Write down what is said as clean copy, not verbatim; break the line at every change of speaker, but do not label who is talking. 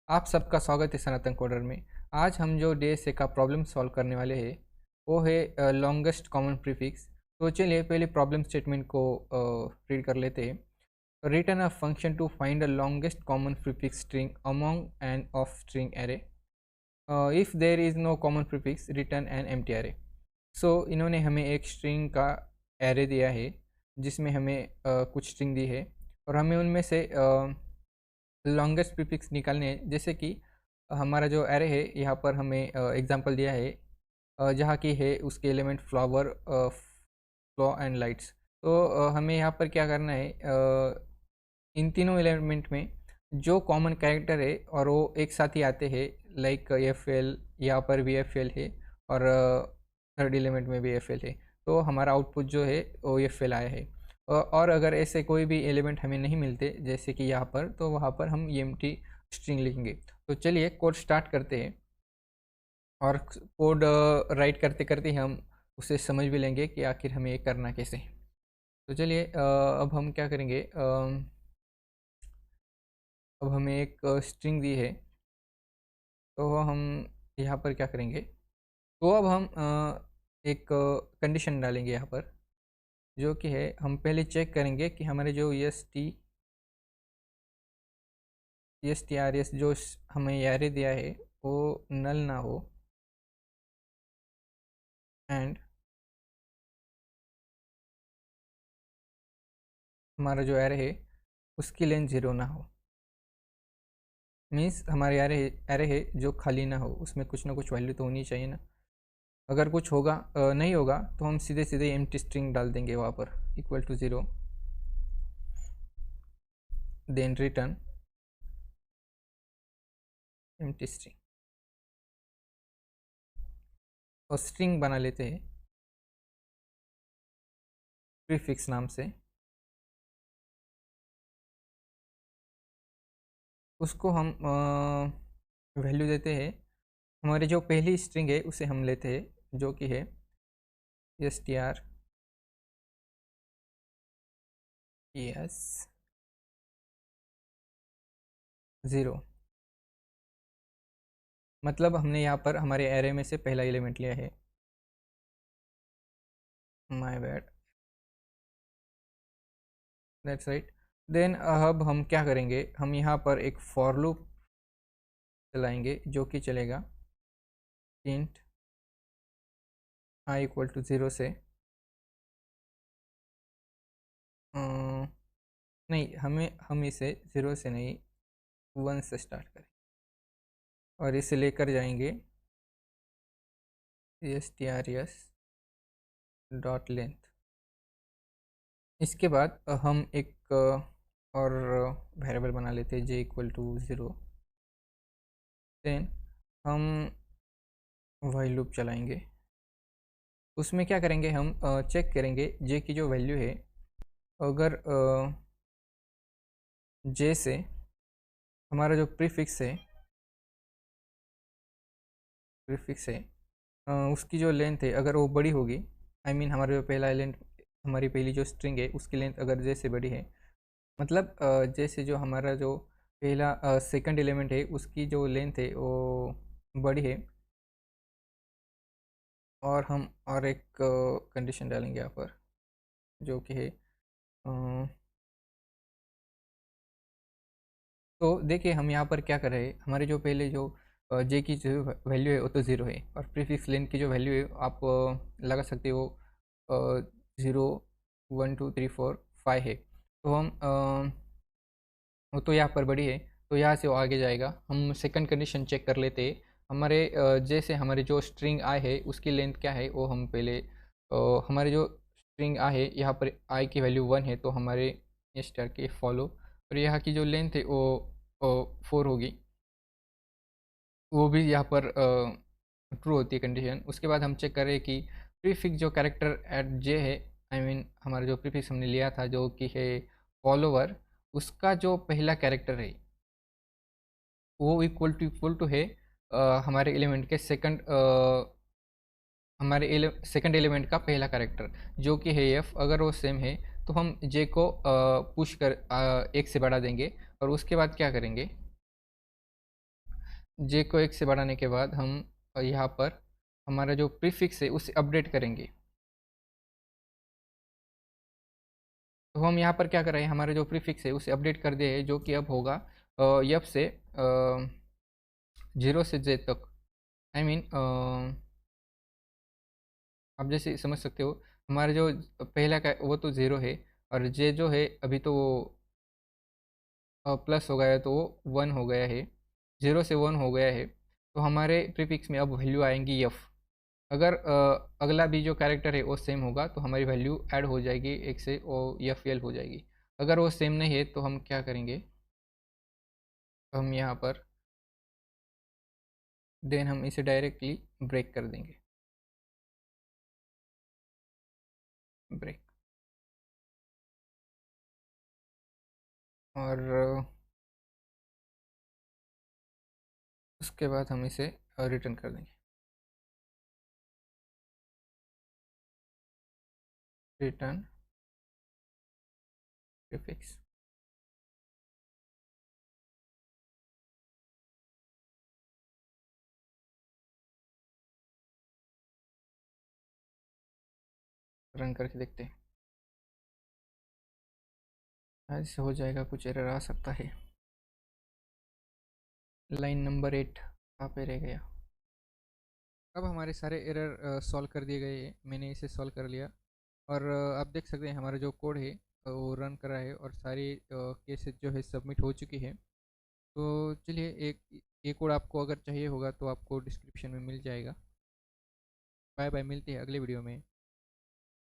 आप सबका स्वागत है सनातन कोडर में। आज हम जो डीएसए का प्रॉब्लम सॉल्व करने वाले हैं वो है लॉन्गेस्ट कॉमन प्रीफिक्स। तो चलिए पहले प्रॉब्लम स्टेटमेंट को रीड कर लेते हैं। Return a function to find the longest common prefix string among an of string array. If there is no common prefix return an empty array. So इन्होंने हमें एक स्ट्रिंग का एरे दिया है जिसमें हमें कुछ स्ट्रिंग दी है और हमें उनमें से लॉन्गेस्ट प्रीफिक्स निकालने हैं। जैसे कि हमारा जो एरे है यहाँ पर हमें एग्जांपल दिया है जहाँ की है उसके element flower flow and lights. तो हमें यहाँ पर क्या करना है, इन तीनों एलिमेंट में जो कॉमन कैरेक्टर है और वो एक साथ ही आते हैं, लाइक एफ एल, यहाँ पर भी एफ एल है और थर्ड एलिमेंट में भी एफ एल है। तो हमारा आउटपुट जो है वो एफ एल आया है। और अगर ऐसे कोई भी एलिमेंट हमें नहीं मिलते जैसे कि यहाँ पर, तो वहाँ पर हम एम्प्टी स्ट्रिंग लिखेंगे। तो चलिए कोड स्टार्ट करते हैं और कोड राइट करते करते हम उसे समझ भी लेंगे कि आखिर हमें ये करना कैसे है। तो चलिए अब हम क्या करेंगे, अब हमें एक स्ट्रिंग दी है तो हम यहाँ पर क्या करेंगे, तो अब हम एक कंडीशन डालेंगे यहाँ पर, जो कि है हम पहले चेक करेंगे कि हमारे जो एस टी आर एस जो हमें एरे दिया है वो नल ना हो एंड हमारा जो एरे है उसकी लेंथ 0 ना हो। मीन्स हमारे एरे है जो खाली ना हो, उसमें कुछ ना कुछ वैल्यू तो होनी चाहिए ना। अगर कुछ होगा नहीं होगा तो हम सीधे सीधे एम्प्टी स्ट्रिंग डाल देंगे वहाँ पर, equal to 0 then return empty string. और स्ट्रिंग बना लेते हैं प्रीफिक्स नाम से, उसको हम वैल्यू देते हैं। हमारी जो पहली स्ट्रिंग है उसे हम लेते हैं जो कि है एस टी आर एस 0। मतलब हमने यहाँ पर हमारे एरे में से पहला एलिमेंट लिया है, my bad, that's right. Then अब हम क्या करेंगे, हम यहाँ पर एक फॉर लूप चलाएंगे जो कि चलेगा इंट आई इक्वल टू 0 से नहीं, हम इसे 0 से नहीं 1 से स्टार्ट करें और इसे लेकर जाएंगे S T R S dot length. इसके बाद हम एक और वेरिएबल बना लेते हैं जे इक्वल टू 0। देन हम वाइल लूप चलाएंगे, उसमें क्या करेंगे, हम चेक करेंगे जे की जो वैल्यू है, अगर जे से हमारा जो प्रीफिक्स है उसकी जो लेंथ है अगर वो बड़ी होगी, आई मीन हमारा जो पहला लेंथ, हमारी पहली जो स्ट्रिंग है उसकी लेंथ अगर जे से बड़ी है, मतलब जैसे जो हमारा जो पहला सेकंड एलिमेंट है उसकी जो लेंथ है वो बड़ी है, और हम और एक कंडीशन डालेंगे यहाँ पर जो कि है तो देखिए हम यहाँ पर क्या कर रहे हैं, हमारे जो पहले जो जे की जो वैल्यू है वो तो 0 है और प्रीफिक्स लेंथ की जो वैल्यू है आप लगा सकते हो 0 1 2 3 4 5 है। तो हम वो तो यहाँ पर बड़ी है तो यहाँ से वो आगे जाएगा। हम सेकंड कंडीशन चेक कर लेते हैं, हमारे जैसे हमारे जो स्ट्रिंग आई है उसकी लेंथ क्या है, वो हम पहले हमारे जो स्ट्रिंग आई है यहाँ पर आई की वैल्यू 1 है तो हमारे ये स्टार के फॉलो, और यहाँ की जो लेंथ है वो 4 होगी, वो भी यहाँ पर ट्रू होती है कंडीशन। उसके बाद हम चेक करें कि प्रीफिक्स जो कैरेक्टर एट जे है, आई मीन हमारा जो प्रीफिक्स हमने लिया था जो कि है फॉलोवर, उसका जो पहला कैरेक्टर है वो इक्वल टू है हमारे एलिमेंट के हमारे सेकंड एलिमेंट का पहला कैरेक्टर जो कि है एफ। अगर वो सेम है तो हम जे को पुश कर एक से बढ़ा देंगे और उसके बाद क्या करेंगे, जे को 1 से बढ़ाने के बाद हम यहाँ पर हमारा जो प्रीफिक्स है उसे अपडेट करेंगे। तो हम यहाँ पर क्या कर रहे हैं, हमारे जो प्रीफिक्स है उसे अपडेट कर दिए है, जो कि अब होगा यफ से 0 से जे तक। आई मीन आप जैसे समझ सकते हो, हमारा जो पहला का वो तो 0 है, और जे जो है अभी तो वो प्लस हो गया है, तो वो 1 हो गया है, 0 से 1 हो गया है। तो हमारे प्रीफिक्स में अब वैल्यू आएंगी एफ। अगर अगला भी जो कैरेक्टर है वो सेम होगा तो हमारी वैल्यू ऐड हो जाएगी एक से, और एफ एल हो जाएगी। अगर वो सेम नहीं है तो हम क्या करेंगे, हम यहाँ पर देन हम इसे डायरेक्टली ब्रेक कर देंगे, ब्रेक। और उसके बाद हम इसे रिटर्न कर देंगे, रिटर्न प्रीफिक्स। रन करके देखते हैं, ऐसे हो जाएगा, कुछ एरर आ सकता है। लाइन नंबर 8 कहाँ पे रह गया। अब हमारे सारे एरर सॉल्व कर दिए गए हैं, मैंने इसे सॉल्व कर लिया। और आप देख सकते हैं हमारा जो कोड है वो रन कर रहा है, और सारी केसेस जो है सबमिट हो चुकी है। तो चलिए, एक ये कोड आपको अगर चाहिए होगा तो आपको डिस्क्रिप्शन में मिल जाएगा। बाय बाय, मिलते हैं अगले वीडियो में।